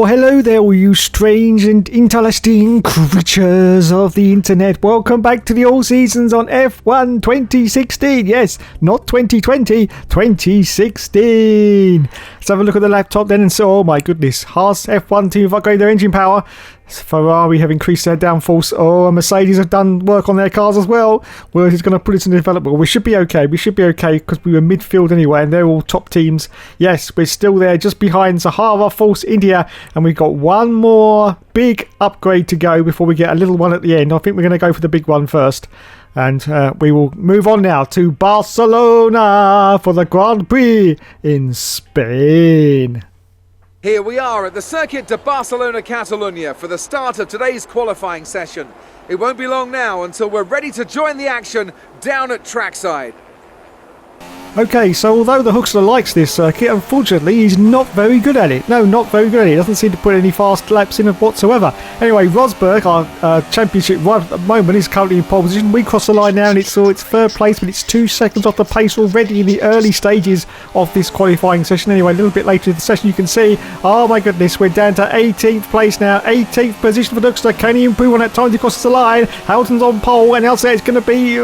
Oh, hello there, all you strange and interesting creatures of the internet. Welcome back to the All Seasons on F1 2016. Yes, not 2020, 2016. Let's have a look at the laptop then and see. Oh my goodness, Haas F1 team have upgraded their engine power. Ferrari have increased their downforce. Oh, Mercedes have done work on their cars as well. Well, it's going to put it in development. We should be okay. We should be okay because we were midfield anyway, and they're all top teams. Yes, we're still there, just behind Sahara, Force India, and we've got one more big upgrade to go before we get a little one at the end. I think we're going to go for the big one first. And we will move on now to Barcelona for the Grand Prix in Spain. Here we are at the Circuit de Barcelona, Catalunya for the start of today's qualifying session. It won't be long now until we're ready to join the action down at trackside. Okay, so although the Hookster likes this circuit, unfortunately he's not very good at it. No, not very good at it. He doesn't seem to put any fast laps in whatsoever. Anyway, Rosberg, our championship rival at the moment, is currently in pole position. We cross the line now and it's third place, but it's 2 seconds off the pace already in the early stages of this qualifying session. Anyway, a little bit later in the session you can see, oh my goodness, we're down to 18th place now. 18th position for the Hookster. Can he improve on that time to cross the line? Hamilton's on pole and elsewhere it's going to be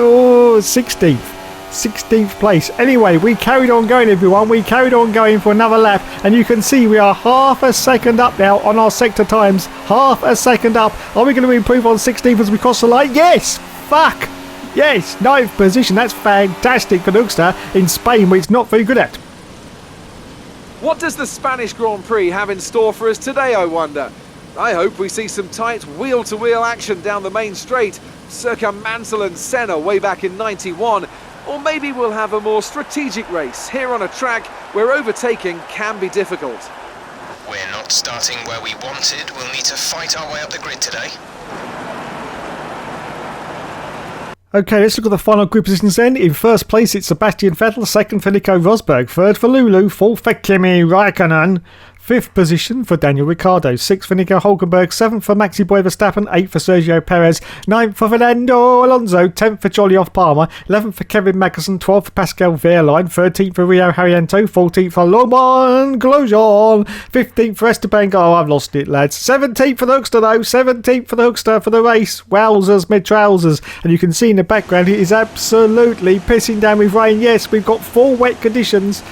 16th place. Anyway, we carried on going, everyone. We carried on going for another lap, and you can see we are half a second up now on our sector times. Half a second up. Are we going to improve on 16th as we cross the line? Yes! Fuck! Yes! 9th position. That's fantastic for the Hookster in Spain, which it's not very good at. What does the Spanish Grand Prix have in store for us today, I wonder? I hope we see some tight wheel-to-wheel action down the main straight, circa Mansell and Senna way back in '91. Or maybe we'll have a more strategic race here on a track where overtaking can be difficult. We're not starting where we wanted. We'll need to fight our way up the grid today. Okay, let's look at the final grid positions then. In first place, it's Sebastian Vettel. Second for Nico Rosberg. Third for Lulu. Fourth for Kimi Raikkonen. Fifth position for Daniel Ricciardo. Sixth for Nico Hulkenberg. Seventh for Maxi Boy Verstappen. Eighth for Sergio Perez. Ninth for Fernando Alonso. 10th for Jolly Palmer. 11th for Kevin Magnussen. 12th for Pascal Wehrlein. 13th for Rio Haryanto. 14th for Romain Grosjean. 15th for Esteban. Oh, I've lost it, lads. 17th for the Hookster, though. 17th for the Hookster for the race. Wowzers, mid-trousers. And you can see in the background it is absolutely pissing down with rain. Yes, we've got 4 wet conditions.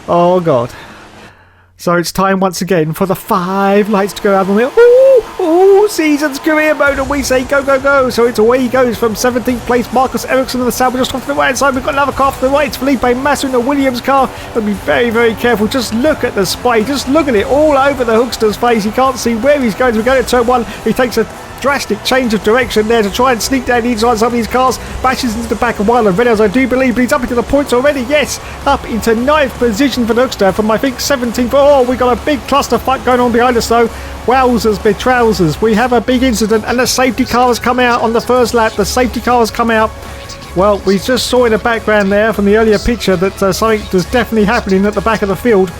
Oh, God. So it's time once again for the 5 lights to go out on the ooh, season's career mode, and we say go, go, go. So it's away he goes from 17th place. Marcus Ericsson of the Sauber just off to the right hand side. We've got another car to the right. It's Felipe Massa in the Williams car. But be very, very careful. Just look at the spray. Just look at it all over the Hookster's face. He can't see where he's going. So we go to turn 1. He takes a drastic change of direction there to try and sneak down the inside some of these cars, bashes into the back of Wilder Reynolds, I do believe, but he's up into the points already. Yes, up into 9th position for the Hookster from I think 17th. Oh, we got a big clusterfuck going on behind us though. Wowzers, big trousers. We have a big incident and the safety car has come out on the first lap. The safety car has come out. Well, we just saw in the background there from the earlier picture that something was definitely happening at the back of the field,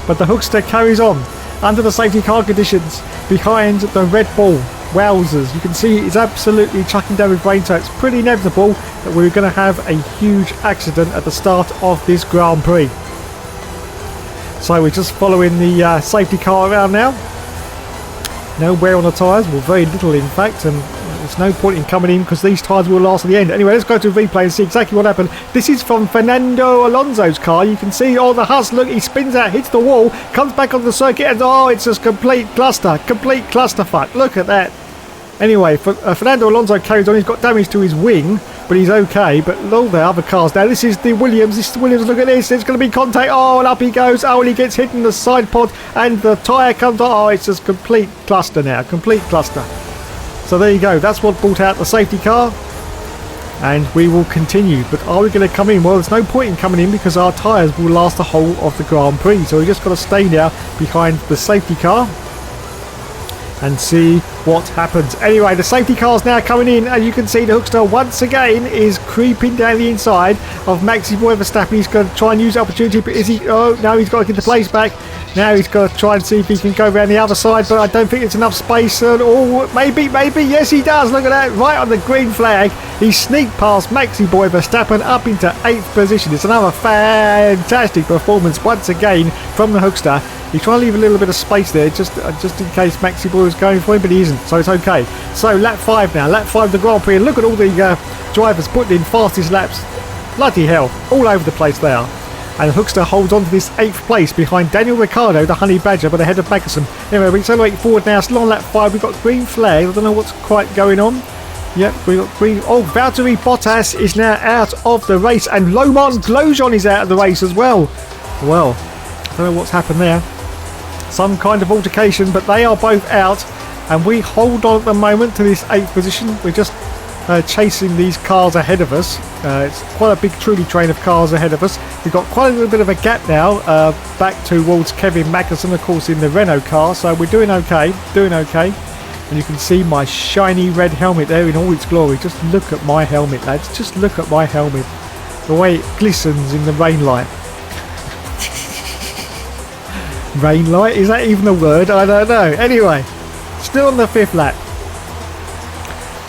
but the Hookster carries on under the safety car conditions behind the Red Bull. Wowzers, you can see it's absolutely chucking down with rain, so it's pretty inevitable that we're going to have a huge accident at the start of this Grand Prix. So we're just following the safety car around now. No wear on the tyres, well, very little in fact, and there's no point in coming in because these tyres will last to the end. Anyway, let's go to replay and see exactly what happened. This is from Fernando Alonso's car. You can see, oh, the Haas, look, he spins out, hits the wall, comes back on the circuit, and oh, it's just complete clusterfuck. Look at that. Anyway, Fernando Alonso carries on. He's got damage to his wing, but he's okay. But all the other cars now. This is the Williams. Look at this. It's going to be contact. Oh, and up he goes. Oh, and he gets hit in the side pod, and the tyre comes on. Oh, it's just complete cluster now. Complete cluster. So there you go. That's what brought out the safety car. And we will continue. But are we going to come in? Well, there's no point in coming in because our tyres will last the whole of the Grand Prix. So we just got to stay now behind the safety car and see what happens. Anyway, the safety car's now coming in, and you can see the Hookster once again is creeping down the inside of Maxi Boy Verstappen. He's going to try and use the opportunity, but is he? Oh, no, he's got to get the place back. Now he's got to try and see if he can go around the other side, but I don't think it's enough space. Oh, maybe, yes he does. Look at that, right on the green flag. He sneaked past Maxi Boy Verstappen up into 8th position. It's another fantastic performance once again from the Hookster. He's trying to leave a little bit of space there just in case Maxi Boy was going for him, but he isn't, so it's okay. So lap 5 now, lap 5 of the Grand Prix, and look at all the drivers putting in fastest laps. Bloody hell, all over the place they are. And Hookster holds on to this 8th place behind Daniel Ricciardo, the Honey Badger, but ahead of Magnussen. Anyway, we accelerate forward now, still on lap 5, we've got green flag, I don't know what's quite going on. Yep, we've got green. Oh, Valtteri Bottas is now out of the race, and Romain Grosjean is out of the race as well. Well, I don't know what's happened there. Some kind of altercation, but they are both out, and we hold on at the moment to this 8th position. We're just chasing these cars ahead of us. It's quite a big trolley train of cars ahead of us. We've got quite a little bit of a gap now back towards Kevin Magnussen, of course, in the Renault car, so we're doing okay. And you can see my shiny red helmet there in all its glory. Just look at my helmet, lads. Just look at my helmet. The way it glistens in the rain light. Rain light? Is that even a word? I don't know. Anyway, still on the 5th lap.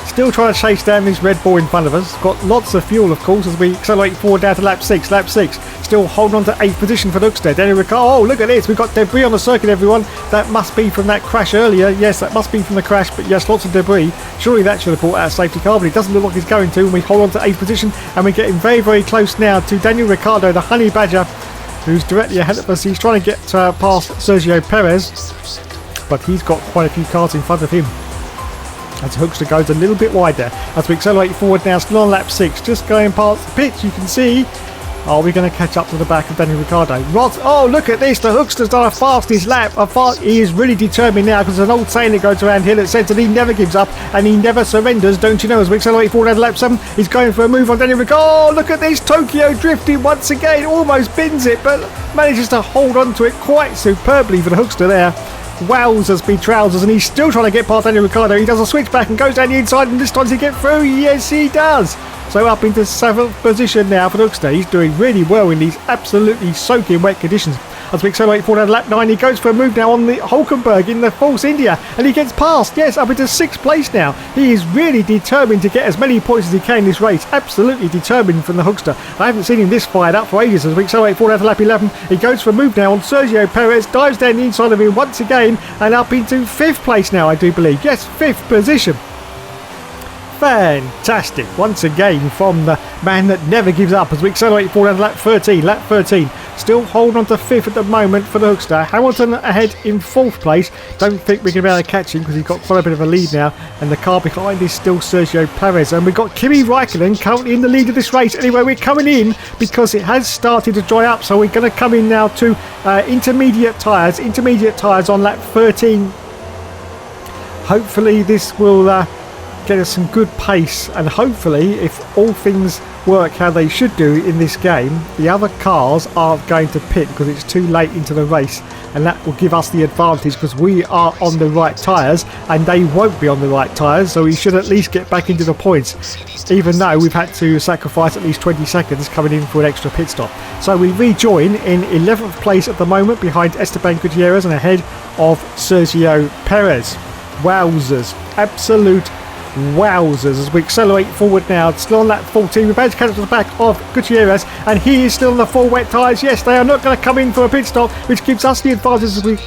Still trying to chase down this Red Bull in front of us. Got lots of fuel, of course, as we accelerate forward down to lap 6. Lap 6. Still holding on to 8th position for Hookster. Daniel Ricciardo. Oh, look at this. We've got debris on the circuit, everyone. That must be from that crash earlier. Yes, that must be from the crash. But yes, lots of debris. Surely that should have brought out a safety car, but it doesn't look like it's going to. And we hold on to 8th position. And we're getting very, very close now to Daniel Ricciardo, the Honey Badger, who's directly ahead of us. He's trying to get past Sergio Perez, but he's got quite a few cars in front of him. As Hookster goes a little bit wide there. As we accelerate forward now, still on lap 6, just going past the pitch, you can see. Are we going to catch up to the back of Daniel Ricciardo? Oh, look at this. The Hookster's done a fastest lap. He is really determined now, because there's an old saying that goes around here that says that he never gives up and he never surrenders, don't you know? As we accelerate forward down to lap 7, he's going for a move on Daniel Ricciardo. Oh, look at this. Tokyo drifting once again. Almost bins it, but manages to hold on to it quite superbly for the Hookster there. Wowzers be trousers, and he's still trying to get past Daniel Ricciardo. He does a switch back and goes down the inside, and this time does he get through? Yes, he does. So up into 7th position now for Hookster. He's doing really well in these absolutely soaking wet conditions. As we accelerate forward down lap 9, he goes for a move now on the Hulkenberg in the Force India, and he gets past. Yes, up into 6th place now. He is really determined to get as many points as he can in this race. Absolutely determined from the Hookster. I haven't seen him this fired up for ages. As we accelerate forward down to lap 11, he goes for a move now on Sergio Perez, dives down the inside of him once again, and up into 5th place now, I do believe. Yes, 5th position. Fantastic once again from the man that never gives up as we accelerate forward down to lap 13. Lap 13, still holding on to 5th at the moment for the Hookster. Hamilton ahead in 4th place. Don't think we're going to be able to catch him because he's got quite a bit of a lead now, and the car behind is still Sergio Perez, and we've got Kimi Raikkonen currently in the lead of this race. Anyway, we're coming in because it has started to dry up, so we're going to come in now to intermediate tyres on lap 13. Hopefully this will get us some good pace, and hopefully, if all things work how they should do in this game, the other cars aren't going to pit because it's too late into the race, and that will give us the advantage because we are on the right tyres and they won't be on the right tyres, so we should at least get back into the points, even though we've had to sacrifice at least 20 seconds coming in for an extra pit stop. So we rejoin in 11th place at the moment behind Esteban Gutierrez and ahead of Sergio Perez. Wowzers, absolute wowzers. As we accelerate forward now, still on lap 14, we're about to catch up to the back of Gutierrez, and he is still on the 4 wet tyres. Yes, they are not going to come in for a pit stop, which gives us the advantage as we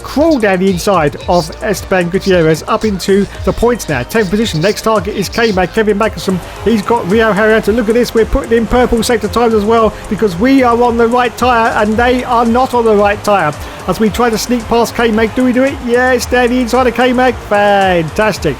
crawl down the inside of Esteban Gutierrez up into the points now. 10th position. Next target is K-Mag, Kevin Magnussen. He's got Rio Harrieta. Look at this, we're putting in purple sector times as well because we are on the right tyre and they are not on the right tyre. As we try to sneak past K-Mag, do we do it? Yes, down the inside of K-Mag. Fantastic.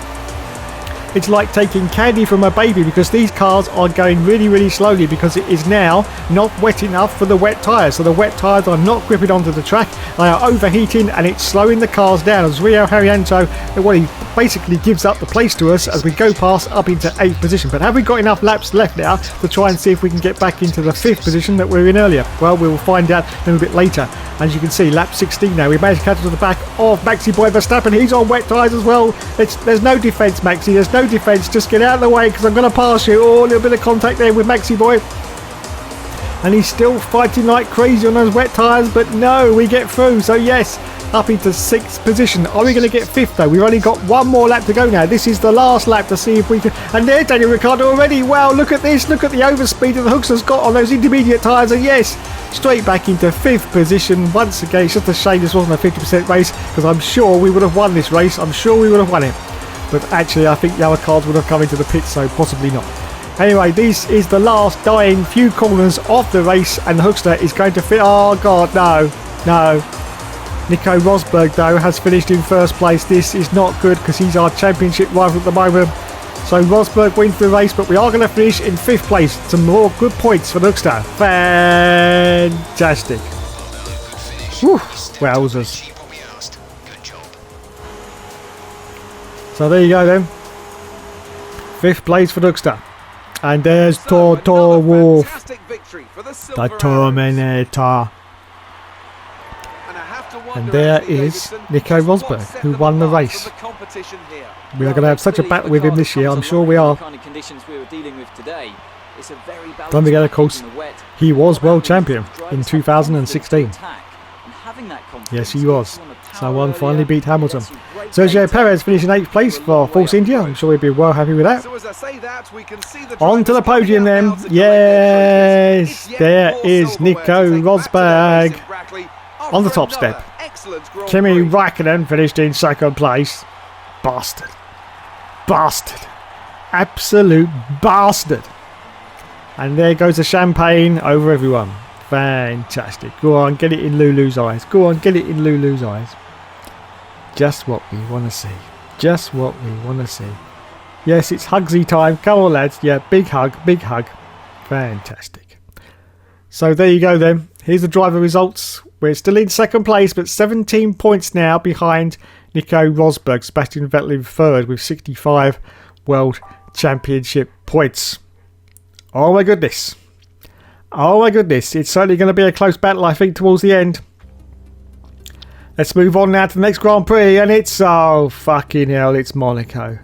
It's like taking candy from a baby because these cars are going really, really slowly because it is now not wet enough for the wet tyres. So the wet tyres are not gripping onto the track. They are overheating and it's slowing the cars down. As Rio Harriento, well, he basically gives up the place to us as we go past up into 8th position. But have we got enough laps left now to try and see if we can get back into the 5th position that we're in earlier? Well, we will find out a little bit later. As you can see, lap 16 now. We managed to catch up to the back of Maxi Boy Verstappen. He's on wet tyres as well. There's no defence, Maxi. There's no defence. Just get out of the way because I'm going to pass you. Oh, a little bit of contact there with Maxi Boy. And he's still fighting like crazy on those wet tyres. But no, we get through. So yes, up into 6th position. Are we going to get 5th though? We've only got one more lap to go now. This is the last lap to see if we can... And there's Daniel Ricciardo already. Wow, look at this. Look at the overspeed that the Hookster's got on those intermediate tyres. And yes, straight back into 5th position once again. It's just a shame this wasn't a 50% race, because I'm sure we would have won this race. I'm sure we would have won it. But actually, I think the other cars would have come into the pit, so possibly not. Anyway, this is the last dying few corners of the race, and the Hookster is going to fit. Oh, God, no. No. Nico Rosberg, though, has finished in 1st place. This is not good, because he's our championship rival at the moment. So Rosberg wins the race, but we are going to finish in 5th place. Some more good points for the Hookster. Fantastic. Whew, wowzers. So there you go then. 5th place for the Hookster. And there's Toto Wolff, the Terminator. And there is Nico Rosberg, who won the race. We are going to have such a battle with him this year, I'm sure we are. Don't forget, of course, he was world champion in 2016. Yes, he was. Someone finally beat Hamilton. Sergio Perez finished in 8th place for Force India. I'm sure he'd be well happy with that. On to the podium then. Yes, there is Nico Rosberg on the top step. Kimi Raikkonen finished in 2nd place. Bastard. Bastard. Absolute bastard. And there goes the champagne over everyone. Fantastic. Go on, get it in Lulu's eyes. Go on, get it in Lulu's eyes. Just what we want to see. Just what we want to see. Yes, it's Hugsy time. Come on, lads. Yeah, big hug, big hug. Fantastic. So there you go then. Here's the driver results. We're still in 2nd place, but 17 points now behind Nico Rosberg. Sebastian Vettel in 3rd with 65 World Championship points. Oh my goodness. Oh my goodness. It's certainly going to be a close battle, I think, towards the end. Let's move on now to the next Grand Prix, and it's, oh fucking hell, it's Monaco.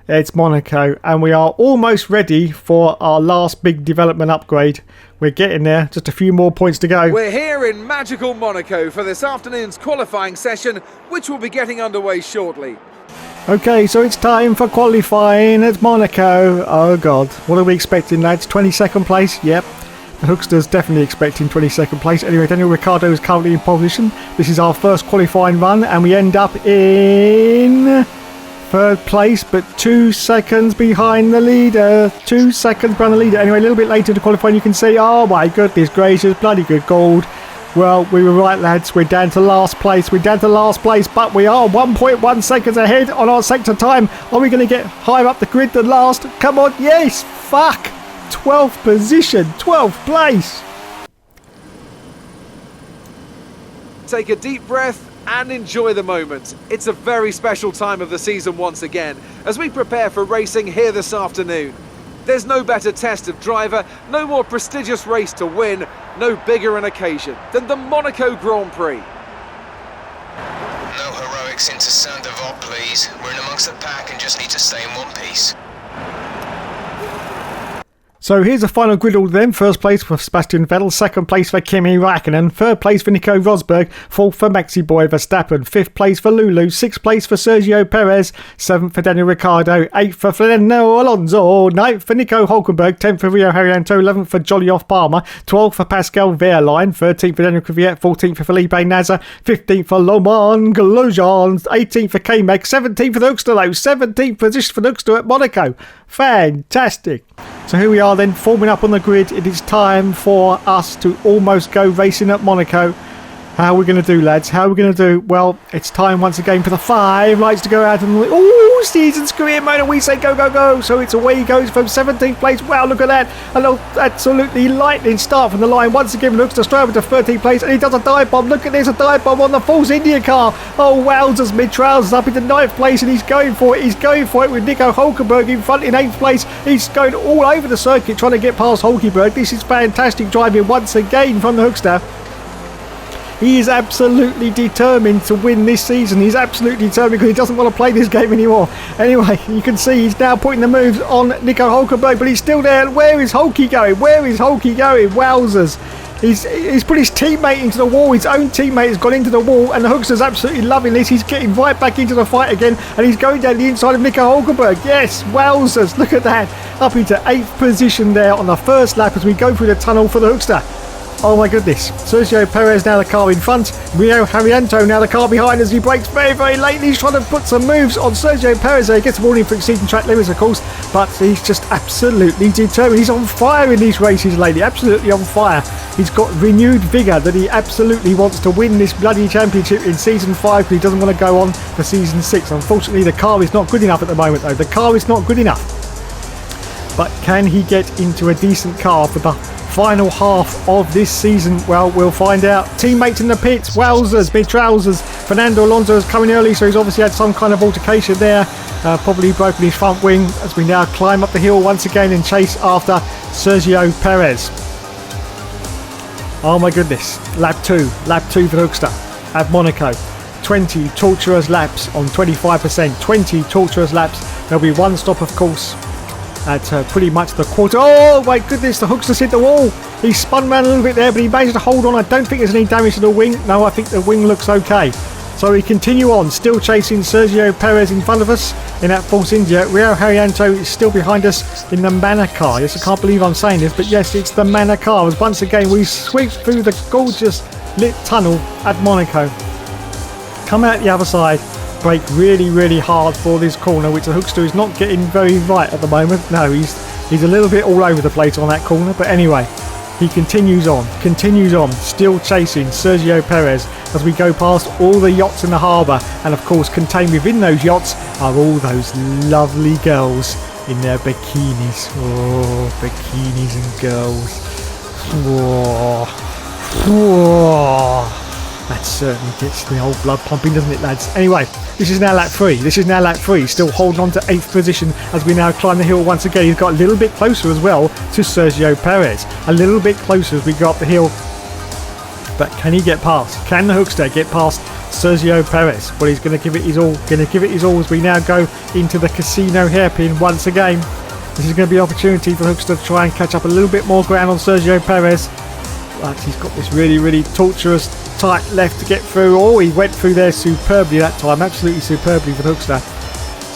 It's Monaco, and we are almost ready for our last big development upgrade. We're getting there, just a few more points to go. We're here in magical Monaco for this afternoon's qualifying session, which will be getting underway shortly. Okay, so it's time for qualifying at Monaco. Oh God, what are we expecting, lads? 22nd place? Yep. The Hookster's definitely expecting 22nd place. Anyway, Daniel Ricciardo is currently in pole position. This is our first qualifying run, and we end up in 3rd place, but 2 seconds behind the leader. 2 seconds behind the leader. Anyway, a little bit later to qualifying, you can see, oh my goodness gracious, bloody good gold. Well, we were right, lads. We're down to last place. We're down to last place, but we are 1.1 seconds ahead on our sector time. Are we going to get higher up the grid than last? Come on, yes! Fuck! 12th position, 12th place. Take a deep breath and enjoy the moment. It's a very special time of the season once again, as we prepare for racing here this afternoon. There's no better test of driver, no more prestigious race to win, no bigger an occasion than the Monaco Grand Prix. No heroics into Saint-Devote, please. We're in amongst the pack and just need to stay in one piece. So here's the final grid order then. 1st place for Sebastian Vettel, 2nd place for Kimi Raikkonen, 3rd place for Nico Rosberg, 4th for Maxi Boy Verstappen, 5th place for Lulu, 6th place for Sergio Perez, 7th for Daniel Ricciardo, 8th for Fernando Alonso, 9th for Nico Hulkenberg, 10th for Rio Haryanto, 11th for Jolly Off Palmer, 12th for Pascal Wehrlein, 13th for Daniel Kvyat, 14th for Felipe Nasser, 15th for Romain Grosjean, 18th for K-Mag, 17th for the Hookster though, 17th position for the Hookster at Monaco. Fantastic. So here we are then, forming up on the grid. It is time for us to almost go racing at Monaco. How are we going to do, lads? How are we going to do? Well, it's time once again for the 5 lights to go out. And oh, season's career mode, and we say go, go, go. So it's away he goes from 17th place. Wow, look at that. A little absolutely lightning start from the line. Once again, looks to straight over to 13th place, and he does a dive bomb. Look at this, a dive bomb on the Force India car. Oh, wowzers, mid-trousers up into 9th place, and he's going for it. He's going for it with Nico Hulkenberg in front in 8th place. He's going all over the circuit trying to get past Hulkenberg. This is fantastic driving once again from the Hookster. He is absolutely determined to win this season. He's absolutely determined because he doesn't want to play this game anymore. Anyway, you can see he's now putting the moves on Nico Hulkenberg, but he's still there. Where is Hulky going? Where is Hulky going? Wowzers. He's put his teammate into the wall. His own teammate has gone into the wall, and the Hookster's absolutely loving this. He's getting right back into the fight again, and he's going down the inside of Nico Hulkenberg. Yes, wowzers. Look at that. Up into 8th position there on the first lap as we go through the tunnel for the Hookster. Oh my goodness. Sergio Perez now the car in front. Rio Haryanto now the car behind as he brakes very, very late. He's trying to put some moves on Sergio Perez. He gets a warning for exceeding track limits, of course, but he's just absolutely determined. He's on fire in these races lately, absolutely on fire. He's got renewed vigour that he absolutely wants to win this bloody championship in Season 5, but he doesn't want to go on for Season 6. Unfortunately, the car is not good enough at the moment, though. The car is not good enough. But can he get into a decent car for the final half of this season? Well, we'll find out. Teammates in the pits, wowzers, big trousers. Fernando Alonso is coming early, so he's obviously had some kind of altercation there. Probably broken his front wing as we now climb up the hill once again and chase after Sergio Perez. Oh my goodness. Lap 2 for Hookster at Monaco. 20 torturous laps on 25%. 20 torturous laps. There'll be one stop, of course, at pretty much the quarter. Oh my goodness, the Hookster's hit the wall. He spun around a little bit there, but he managed to hold on. I don't think there's any damage to the wing. No, I think the wing looks okay. So we continue on, still chasing Sergio Perez in front of us in that Force India. Rio Haryanto is still behind us in the Manor car. Yes, I can't believe I'm saying this, but yes, it's the Manor car. As once again we sweep through the gorgeous lit tunnel at Monaco. Come out the other side. Brake really, really hard for this corner, which the Hookster is not getting very right at the moment. No, he's a little bit all over the place on that corner, but anyway, he continues on, still chasing Sergio Perez as we go past all the yachts in the harbour, and of course contained within those yachts are all those lovely girls in their bikinis. Oh, bikinis and girls. Oh. That certainly gets the old blood pumping, doesn't it, lads? Anyway, this is now lap 3. Still holding on to 8th position as we now climb the hill once again. He's got a little bit closer as well to Sergio Perez. A little bit closer as we go up the hill. But can he get past? Can the Hookster get past Sergio Perez? Well, he's going to give it his all. As we now go into the casino hairpin once again. This is going to be an opportunity for the Hookster to try and catch up a little bit more ground on Sergio Perez. But he's got this really, really torturous tight left to get through. Oh, he went through there superbly that time, absolutely superbly for the Hookster.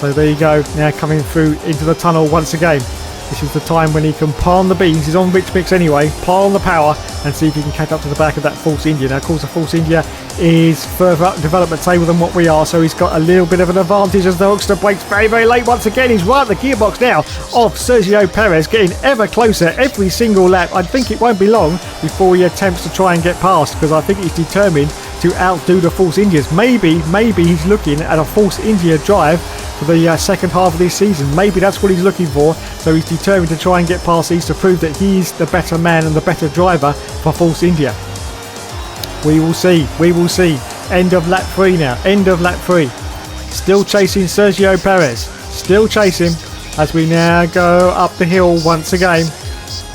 So there you go, now coming through into the tunnel once again. This is the time when he can palm the beans. He's on rich mix anyway, palm the power and see if he can catch up to the back of that Force India. Now of course the Force India is further up the development table than what we are, so he's got a little bit of an advantage as the Hookster brakes very, very late once again. He's right at the gearbox now of Sergio Perez, getting ever closer every single lap. I think it won't be long before he attempts to try and get past, because I think he's determined to outdo the Force Indias. Maybe he's looking at a Force India drive for the second half of this season. Maybe that's what he's looking for. So he's determined to try and get past these to prove that he's the better man and the better driver for Force India. We will see. End of lap 3 now. End of lap 3. Still chasing Sergio Perez. Still chasing as we now go up the hill once again.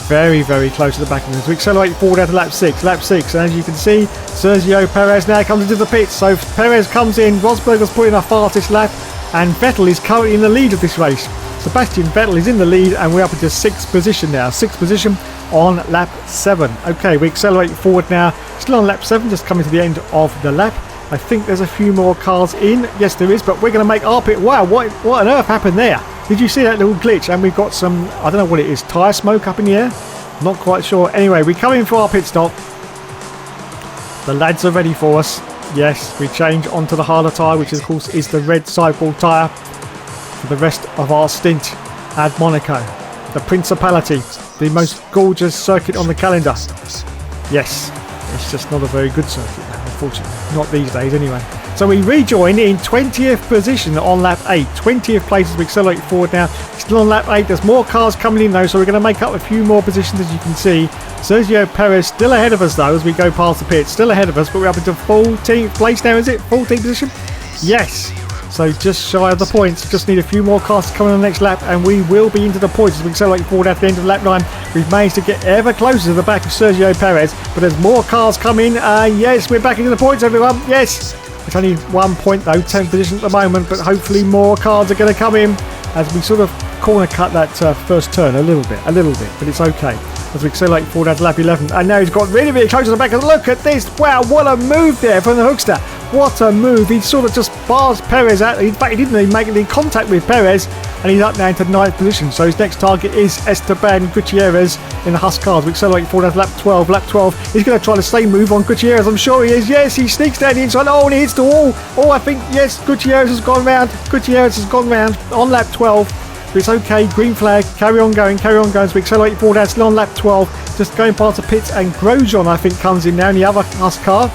Very, very close to the back of him. As we accelerate forward out to lap 6. And as you can see, Sergio Perez now comes into the pits. So Perez comes in. Rosberg's put in a fastest lap. And Vettel is currently in the lead of this race. Sebastian Vettel is in the lead, and we're up into 6th position now. 6th position on lap 7. Okay, we accelerate forward now. Still on lap 7, just coming to the end of the lap. I think there's a few more cars in. Yes, there is, but we're going to make our pit. Wow, what on earth happened there? Did you see that little glitch? And we've got some, I don't know what it is, tyre smoke up in the air? Not quite sure. Anyway, we come in for our pit stop. The lads are ready for us. Yes, we change onto the harder tyre, which of course is the red sidewall tyre for the rest of our stint at Monaco. The Principality, the most gorgeous circuit on the calendar. Yes, it's just not a very good circuit, unfortunately. Not these days anyway. So we rejoin in 20th position on lap 8. 20th place as we accelerate forward now. Still on lap 8. There's more cars coming in though, so we're going to make up a few more positions as you can see. Sergio Perez still ahead of us though as we go past the pit. Still ahead of us, but we're up into 14th place now, is it? 14th position? Yes. So just shy of the points. Just need a few more cars to come on the next lap and we will be into the points as we accelerate forward at the end of lap 9. We've managed to get ever closer to the back of Sergio Perez, but there's more cars coming. Yes, we're back into the points, everyone. Yes. It's only 1 point though, 10th position at the moment, but hopefully more cars are going to come in as we sort of corner cut that first turn a little bit, but it's okay. As we accelerate forward out to lap 11, and now he's got really, really close to the back. And look at this! Wow, what a move there from the Hookster! What a move. He sort of just bars Perez out. In fact, he didn't even make any contact with Perez. And he's up now into 9th position. So his next target is Esteban Gutierrez in the Huskers. We accelerate forward to lap 12. Lap 12. He's going to try the same move on Gutierrez. I'm sure he is. Yes, he sneaks down the inside. Oh, and he hits the wall. Oh, I think, yes, Gutierrez has gone round. Gutierrez has gone round on lap 12. But it's okay. Green flag. Carry on going. Carry on going. So we accelerate forward. That's on lap 12. Just going past the pits. And Grosjean, I think, comes in now in the other Husker.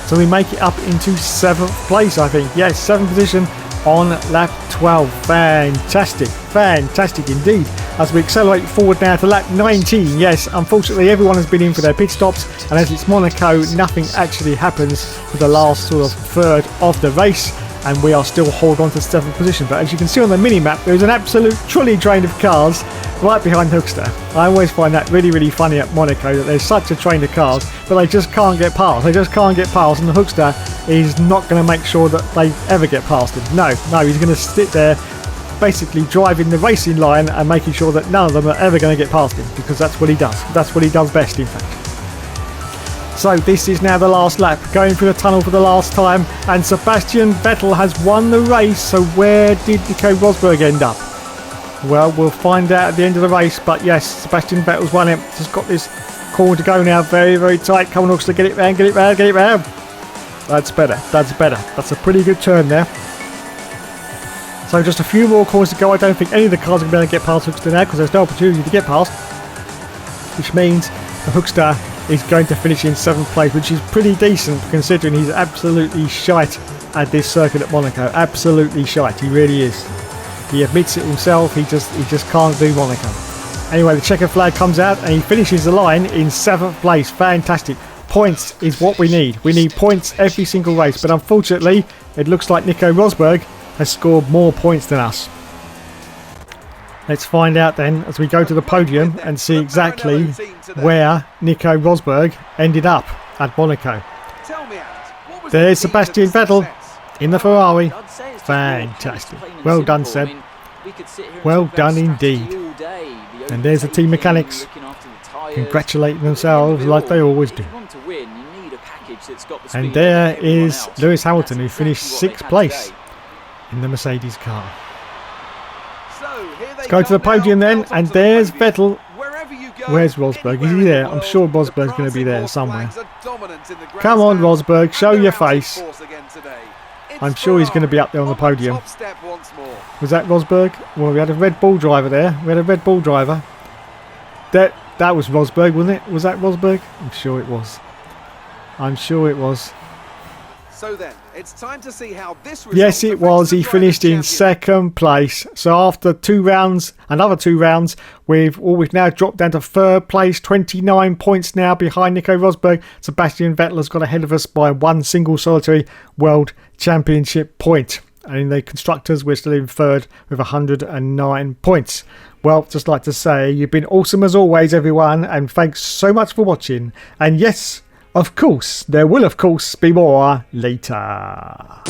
So we make it up into 7th place, I think. Yes, 7th position on lap 12. Fantastic. Fantastic indeed. As we accelerate forward now to lap 19. Yes, unfortunately everyone has been in for their pit stops. And as it's Monaco, nothing actually happens for the last sort of third of the race. And we are still holding on to 7th position. But as you can see on the mini-map, there's an absolute trolley train of cars right behind Hookster. I always find that really, really funny at Monaco, that there's such a train of cars, but they just can't get past. They just can't get past, and the Hookster is not going to make sure that they ever get past him. No, he's going to sit there basically driving the racing line and making sure that none of them are ever going to get past him, because that's what he does. That's what he does best, in fact. So this is now the last lap, going through the tunnel for the last time, and Sebastian Vettel has won the race. So where did Nico Rosberg end up? Well, we'll find out at the end of the race, but yes, Sebastian Vettel's won it. Just got this corner to go now, very, very tight. Come on, Hookster, get it round, get it round, get it round. That's better, that's better. That's a pretty good turn there. So just a few more corners to go. I don't think any of the cars are going to be able to get past Hookster now, because there's no opportunity to get past, which means the Hookster is going to finish in 7th place, which is pretty decent considering he's absolutely shite at this circuit at Monaco. Absolutely shite, he really is. He admits it himself, he just can't do Monaco. Anyway, the checker flag comes out and he finishes the line in 7th place. Fantastic. Points is what we need. We need points every single race, but unfortunately it looks like Nico Rosberg has scored more points than us. Let's find out then as we go to the podium and see exactly where Nico Rosberg ended up at Monaco. There's Sebastian Vettel in the Ferrari. Fantastic. Well done, Seb. Well done indeed. And there's the team mechanics congratulating themselves like they always do. And there is Lewis Hamilton, who finished 6th place in the Mercedes car. Let's go to the podium then, and there's Vettel. Where's Rosberg? Is he there? I'm sure Rosberg's going to be there somewhere. Come on, Rosberg, show your face. I'm sure he's going to be up there on the podium. Was that Rosberg? Well, we had a Red Bull driver there. We had a Red Bull driver. That was Rosberg, wasn't it? Was that Rosberg? I'm sure it was. I'm sure it was. So then, it's time to see how this yes, it was. He finished in 2nd place. So after 2 rounds, another 2 rounds, we've now dropped down to 3rd place. 29 points now behind Nico Rosberg. Sebastian Vettel has got ahead of us by 1 single solitary World Championship point. And in the Constructors, we're still in 3rd with 109 points. Well, just like to say, you've been awesome as always, everyone. And thanks so much for watching. And yes, of course, there will of course be more later.